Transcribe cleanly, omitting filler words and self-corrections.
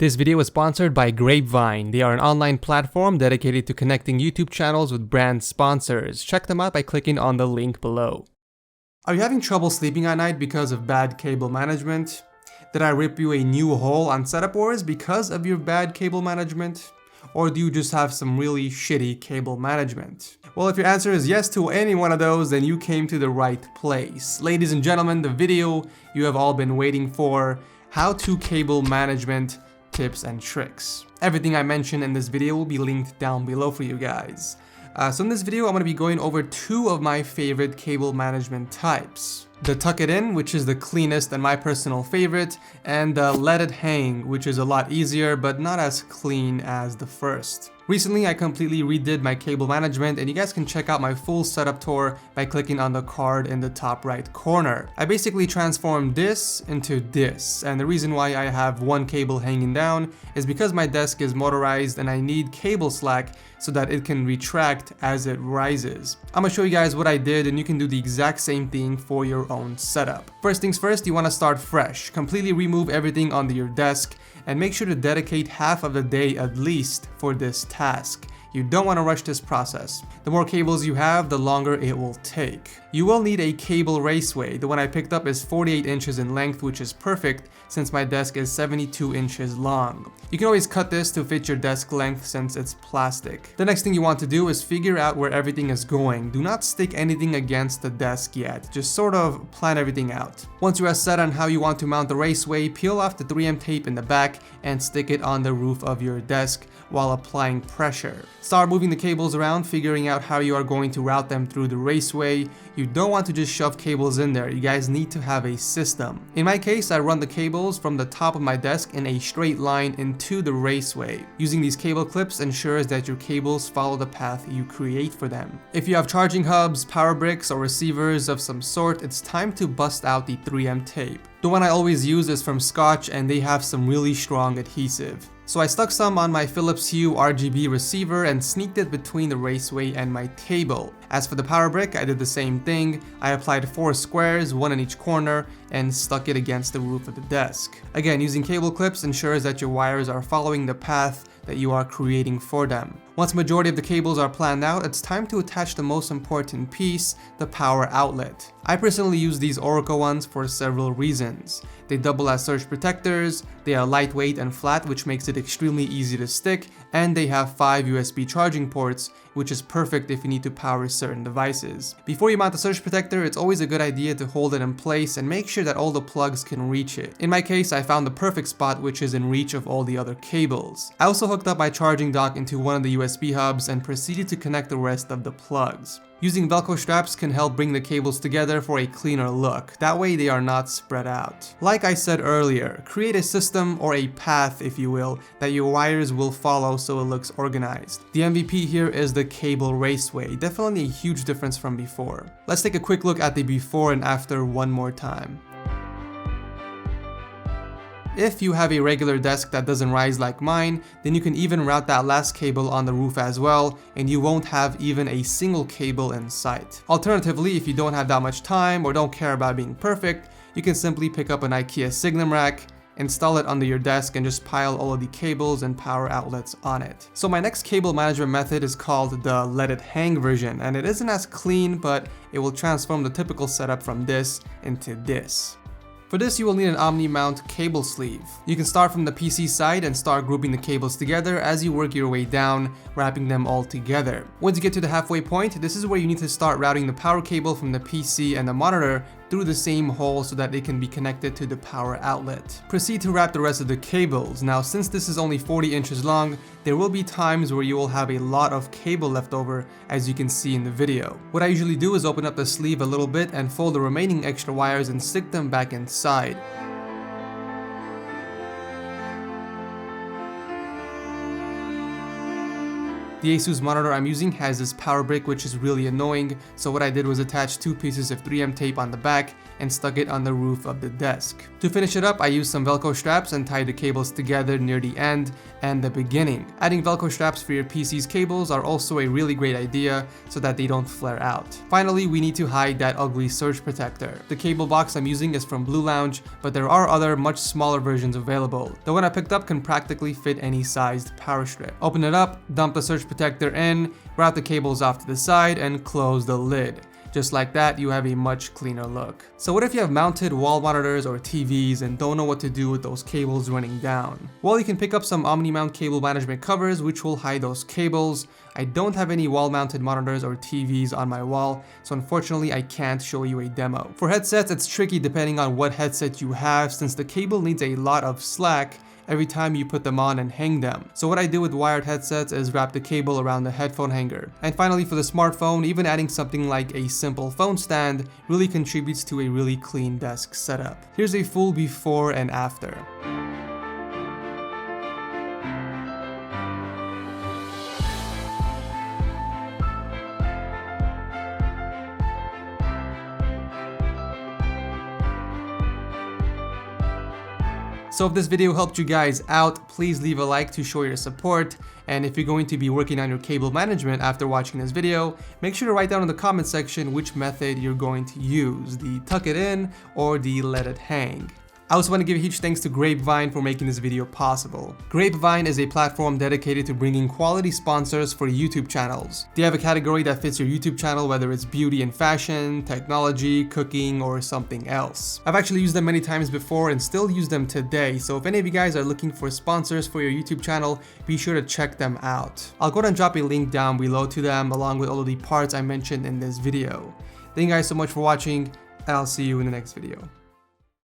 This video is sponsored by Grapevine. They are an online platform dedicated to connecting YouTube channels with brand sponsors. Check them out by clicking on the link below. Are you having trouble sleeping at night because of bad cable management? Did I rip you a new hole on Setup Wars because of your bad cable management? Or do you just have some really shitty cable management? Well, if your answer is yes to any one of those, then you came to the right place. Ladies and gentlemen, the video you have all been waiting for: how to cable management tips and tricks. Everything I mentioned in this video will be linked down below for you guys. So in this video, I'm going to be going over two of my favorite cable management types. The tuck it in, which is the cleanest and my personal favorite, and the let it hang, which is a lot easier but not as clean as the first. Recently, I completely redid my cable management, and you guys can check out my full setup tour by clicking on the card in the top right corner. I basically transformed this into this, and the reason why I have one cable hanging down is because my desk is motorized and I need cable slack so that it can retract as it rises. I'm gonna show you guys what I did, and you can do the exact same thing for your own setup. First things first, you want to start fresh. Completely remove everything onto your desk and make sure to dedicate half of the day at least for this task. You don't want to rush this process. The more cables you have, the longer it will take. You will need a cable Raceway. The one I picked up is 48 inches in length, which is perfect since my desk is 72 inches long. You can always cut this to fit your desk length since it's plastic. The next thing you want to do is figure out where everything is going. Do not stick anything against the desk yet. Just sort of plan everything out. Once you are set on how you want to mount the Raceway, peel off the 3M tape in the back and stick it on the roof of your desk while applying pressure. Start moving the cables around, figuring out how you are going to route them through the Raceway. You don't want to just shove cables in there. You guys need to have a system. In my case, I run the cables from the top of my desk in a straight line into the Raceway. Using these cable clips ensures that your cables follow the path you create for them. If you have charging hubs, power bricks, or receivers of some sort, it's time to bust out the 3M tape. The one I always use is from Scotch, and they have some really strong adhesive. So I stuck some on my Philips Hue RGB receiver and sneaked it between the Raceway and my table. As for the power brick, I did the same thing. I applied 4 squares, one in each corner, and stuck it against the roof of the desk. Again, using cable clips ensures that your wires are following the path that you are creating for them. Once majority of the cables are planned out, it's time to attach the most important piece, the power outlet. I personally use these Oracle ones for several reasons. They double as surge protectors, they are lightweight and flat, which makes it extremely easy to stick, and they have 5 USB charging ports, which is perfect if you need to power certain devices. Before you mount the surge protector, it's always a good idea to hold it in place and make sure that all the plugs can reach it. In my case, I found the perfect spot, which is in reach of all the other cables. I also hooked up my charging dock into one of the USB hubs and proceeded to connect the rest of the plugs. Using Velcro straps can help bring the cables together for a cleaner look. That way they are not spread out. Like I said earlier, create a system or a path, if you will, that your wires will follow so it looks organized. The MVP here is the cable Raceway. Definitely a huge difference from before. Let's take a quick look at the before and after one more time. If you have a regular desk that doesn't rise like mine, then you can even route that last cable on the roof as well, and you won't have even a single cable in sight. Alternatively, if you don't have that much time or don't care about being perfect, you can simply pick up an IKEA Signum rack, install it under your desk, and just pile all of the cables and power outlets on it. So my next cable management method is called the let it hang version, and it isn't as clean, but it will transform the typical setup from this into this. For this, you will need an Omni mount cable sleeve. You can start from the PC side and start grouping the cables together as you work your way down, wrapping them all together. Once you get to the halfway point, this is where you need to start routing the power cable from the PC and the monitor through the same hole so that they can be connected to the power outlet. Proceed to wrap the rest of the cables. Now, since this is only 40 inches long, there will be times where you will have a lot of cable left over, as you can see in the video. What I usually do is open up the sleeve a little bit and fold the remaining extra wires and stick them back inside. The Asus monitor I'm using has this power brick, which is really annoying, so what I did was attach 2 pieces of 3M tape on the back and stuck it on the roof of the desk. To finish it up, I used some Velcro straps and tied the cables together near the end and the beginning. Adding Velcro straps for your PC's cables are also a really great idea so that they don't flare out. Finally, we need to hide that ugly surge protector. The cable box I'm using is from Blue Lounge, but there are other much smaller versions available. The one I picked up can practically fit any sized power strip. Open it up, dump the surge protector in, route the cables off to the side, and close the lid. Just like that, you have a much cleaner look. So what if you have mounted wall monitors or TVs and don't know what to do with those cables running down? Well, you can pick up some OmniMount cable management covers which will hide those cables. I don't have any wall mounted monitors or TVs on my wall, so unfortunately I can't show you a demo. For headsets, it's tricky depending on what headset you have, since the cable needs a lot of slack every time you put them on and hang them. So what I do with wired headsets is wrap the cable around the headphone hanger. And finally, for the smartphone, even adding something like a simple phone stand really contributes to a really clean desk setup. Here's a full before and after. So if this video helped you guys out, please leave a like to show your support. And if you're going to be working on your cable management after watching this video, make sure to write down in the comment section which method you're going to use, the tuck it in or the let it hang. I also want to give a huge thanks to Grapevine for making this video possible. Grapevine is a platform dedicated to bringing quality sponsors for YouTube channels. They have a category that fits your YouTube channel, whether it's beauty and fashion, technology, cooking, or something else. I've actually used them many times before and still use them today, so if any of you guys are looking for sponsors for your YouTube channel, be sure to check them out. I'll go ahead and drop a link down below to them along with all of the parts I mentioned in this video. Thank you guys so much for watching, and I'll see you in the next video.